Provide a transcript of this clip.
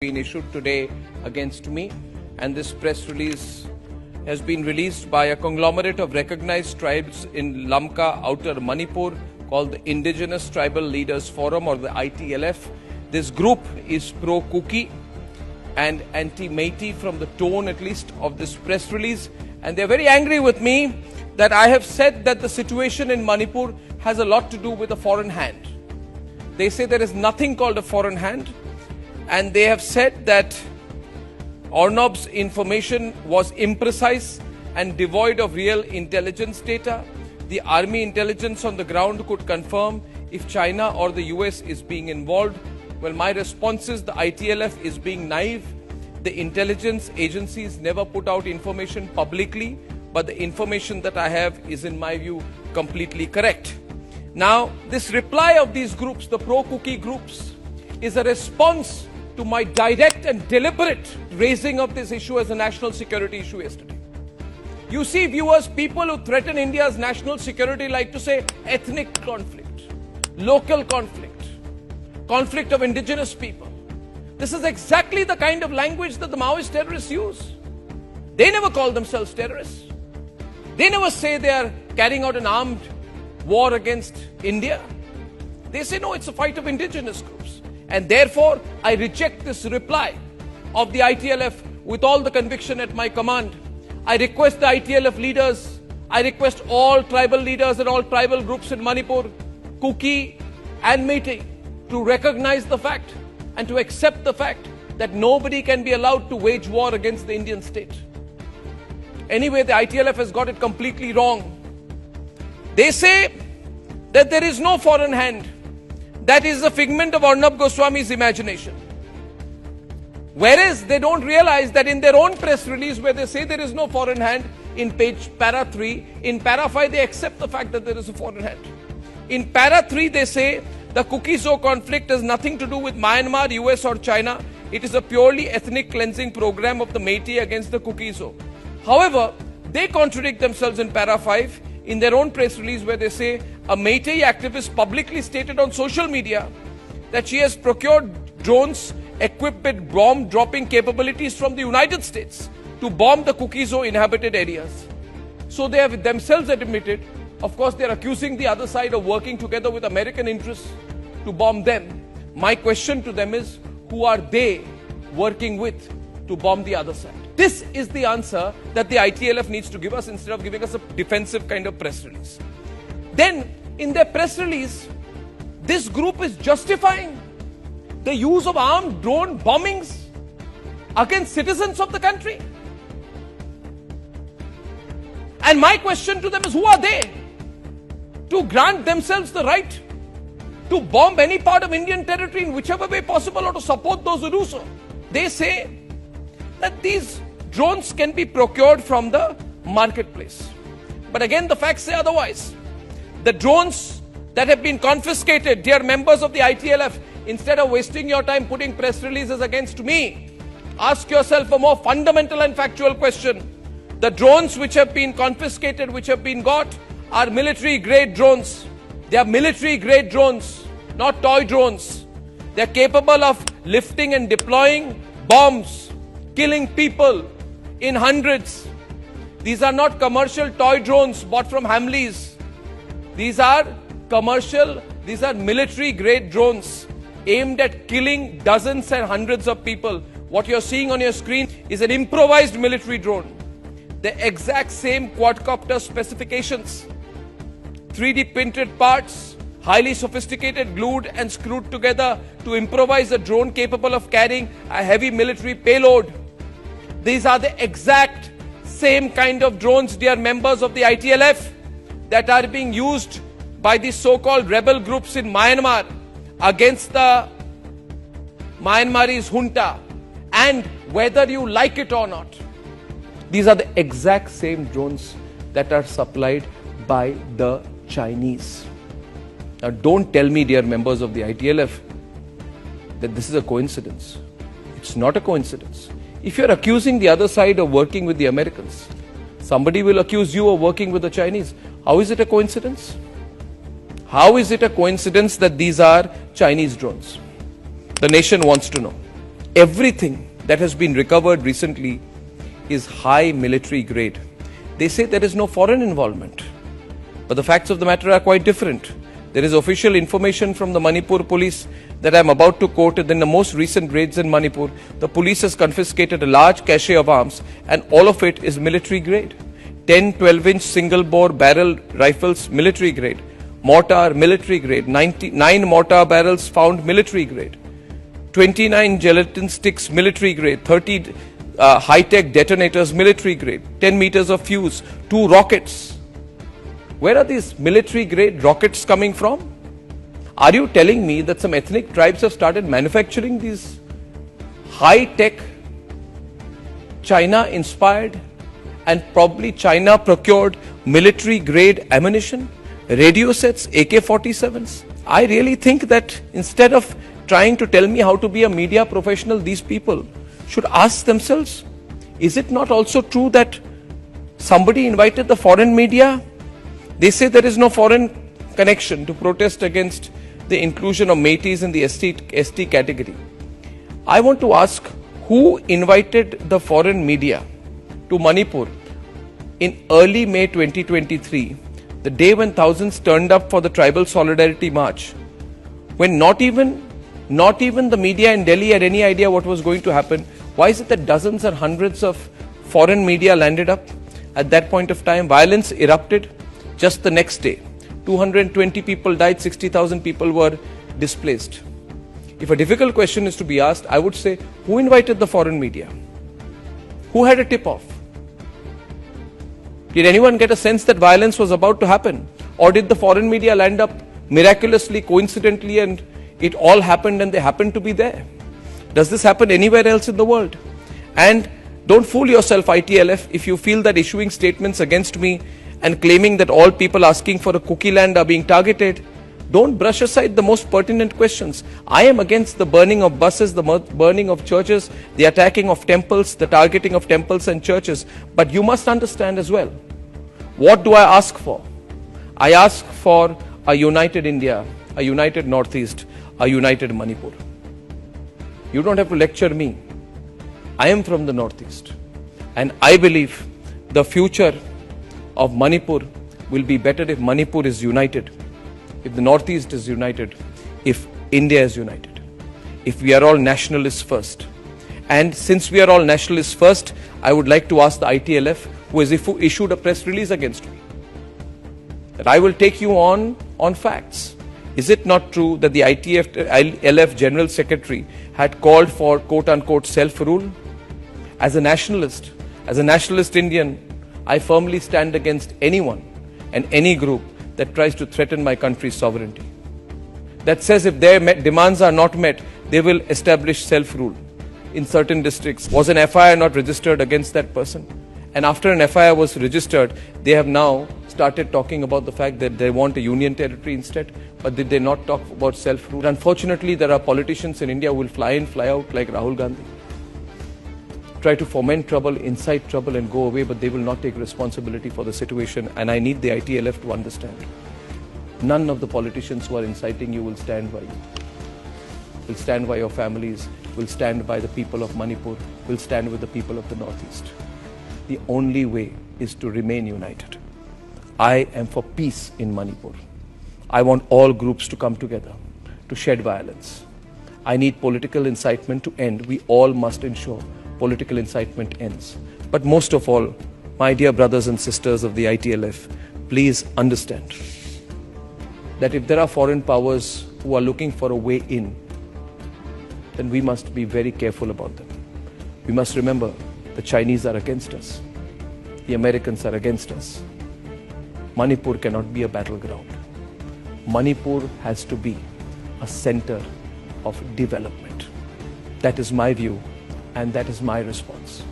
been issued today against me, and this press release has been released by a conglomerate of recognized tribes in Lamka, Outer Manipur, called the Indigenous Tribal Leaders Forum, or the ITLF. This group is pro-Kuki and anti-Métis from the tone, at least, of this press release, and they're very angry with me that I have said that the situation in Manipur has a lot to do with a foreign hand. They say there is nothing called a foreign hand. And they have said that Arnab's information was imprecise and devoid of real intelligence data. The army intelligence on the ground could confirm if China or the US is being involved. Well, my response is the ITLF is being naive. The intelligence agencies never put out information publicly, but the information that I have is, in my view, completely correct. Now, this reply of these groups, the pro-Kuki groups, is a response to my direct and deliberate raising of this issue as a national security issue yesterday. You see, viewers, people who threaten India's national security like to say ethnic conflict, local conflict, conflict of indigenous people. This is exactly the kind of language that the Maoist terrorists use. They never call themselves terrorists. They never say they are carrying out an armed war against India. They say, no, it's a fight of indigenous groups. And therefore, I reject this reply of the ITLF with all the conviction at my command. I request the ITLF leaders, I request all tribal leaders and all tribal groups in Manipur, Kuki and Métis, to recognize the fact and to accept the fact that nobody can be allowed to wage war against the Indian state. Anyway, the ITLF has got it completely wrong. They say that there is no foreign hand. That is a figment of Arnab Goswami's imagination. Whereas they don't realize that in their own press release, where they say there is no foreign hand, in para 3, in para 5 they accept the fact that there is a foreign hand. In para 3 they say the Kuki-Zo conflict has nothing to do with Myanmar, US or China. It is a purely ethnic cleansing program of the Métis against the Kuki-Zo. However, they contradict themselves in para 5 in their own press release, where they say a Métis activist publicly stated on social media that she has procured drones equipped with bomb dropping capabilities from the United States to bomb the Kuki-Zo inhabited areas. So they have themselves admitted, of course they are accusing the other side of working together with American interests to bomb them. My question to them is, who are they working with to bomb the other side? This is the answer that the ITLF needs to give us, instead of giving us a defensive kind of press release. Then, in their press release, this group is justifying the use of armed drone bombings against citizens of the country. And my question to them is, who are they to grant themselves the right to bomb any part of Indian territory in whichever way possible, or to support those who do so? They say that these drones can be procured from the marketplace. But again, the facts say otherwise. The drones that have been confiscated, dear members of the ITLF, instead of wasting your time putting press releases against me, ask yourself a more fundamental and factual question. The drones which have been confiscated, which have been got, are military-grade drones. They are military-grade drones, not toy drones. They are capable of lifting and deploying bombs, killing people in hundreds. These are not commercial toy drones bought from Hamleys. These are commercial, these are military-grade drones aimed at killing dozens and hundreds of people. What you're seeing on your screen is an improvised military drone. The exact same quadcopter specifications, 3D printed parts, highly sophisticated, glued and screwed together to improvise a drone capable of carrying a heavy military payload. These are the exact same kind of drones, dear members of the ITLF, that are being used by the so-called rebel groups in Myanmar against the Myanmarese junta. And whether you like it or not, these are the exact same drones that are supplied by the Chinese. Now, don't tell me, dear members of the ITLF, that this is a coincidence. It's not a coincidence. If you're accusing the other side of working with the Americans, somebody will accuse you of working with the Chinese. How is it a coincidence? How is it a coincidence that these are Chinese drones? The nation wants to know. everything that has been recovered recently is high military grade. They say there is no foreign involvement, but the facts of the matter are quite different. There is official information from the Manipur police that I am about to quote. In the most recent raids in Manipur, the police has confiscated a large cache of arms, and all of it is military grade. 10 12-inch single-bore barrel rifles, military grade. Mortar, military grade. 9 mortar barrels found, military grade. 29 gelatin sticks, military grade. 30 high-tech detonators, military grade. 10 meters of fuse. 2 rockets. Where are these military grade rockets coming from? Are you telling me that some ethnic tribes have started manufacturing these high-tech, China-inspired and probably China-procured military-grade ammunition, radio sets, AK-47s? I really think that instead of trying to tell me how to be a media professional, these people should ask themselves, is it not also true that somebody invited the foreign media? They say there is no foreign connection to protest against the inclusion of Métis in the ST category. I want to ask, who invited the foreign media to Manipur in early May 2023, the day when thousands turned up for the Tribal Solidarity March, when not even the media in Delhi had any idea what was going to happen? Why is it that dozens or hundreds of foreign media landed up at that point of time? Violence erupted just the next day. 220 people died, 60,000 people were displaced. If a difficult question is to be asked, I would say, who invited the foreign media? Who had a tip-off? Did anyone get a sense that violence was about to happen? Or did the foreign media land up miraculously, coincidentally, and it all happened and they happened to be there? Does this happen anywhere else in the world? And don't fool yourself, ITLF, if you feel that issuing statements against me and claiming that all people asking for a cookie land are being targeted. Don't brush aside the most pertinent questions. I am against the burning of buses, the burning of churches, the attacking of temples, the targeting of temples and churches. But you must understand as well, what do I ask for? I ask for a united India, a united Northeast, a united Manipur. You don't have to lecture me. I am from the Northeast, and I believe the future of Manipur will be better if Manipur is united, if the Northeast is united, if India is united, if we are all nationalists first. And since we are all nationalists first, I would like to ask the ITLF, who has issued a press release against me, that I will take you on facts. Is it not true that the ITLF General Secretary had called for quote-unquote self-rule? As a nationalist Indian, I firmly stand against anyone and any group that tries to threaten my country's sovereignty, that says if their demands are not met, they will establish self-rule. In certain districts, was an FIR not registered against that person? And after an FIR was registered, they have now started talking about the fact that they want a union territory instead. But did they not talk about self-rule? Unfortunately, there are politicians in India who will fly in, fly out like Rahul Gandhi, try to foment trouble, incite trouble and go away, but they will not take responsibility for the situation. And I need the ITLF to understand. None of the politicians who are inciting you will stand by you. Will stand by your families, will stand by the people of Manipur, will stand with the people of the Northeast. The only way is to remain united. I am for peace in Manipur. I want all groups to come together to shed violence. I need political incitement to end. We all must ensure political incitement ends. But most of all, my dear brothers and sisters of the ITLF, please understand that if there are foreign powers who are looking for a way in, then we must be very careful about them. We must remember the Chinese are against us. The Americans are against us. Manipur cannot be a battleground. Manipur has to be a center of development. That is my view, and that is my response.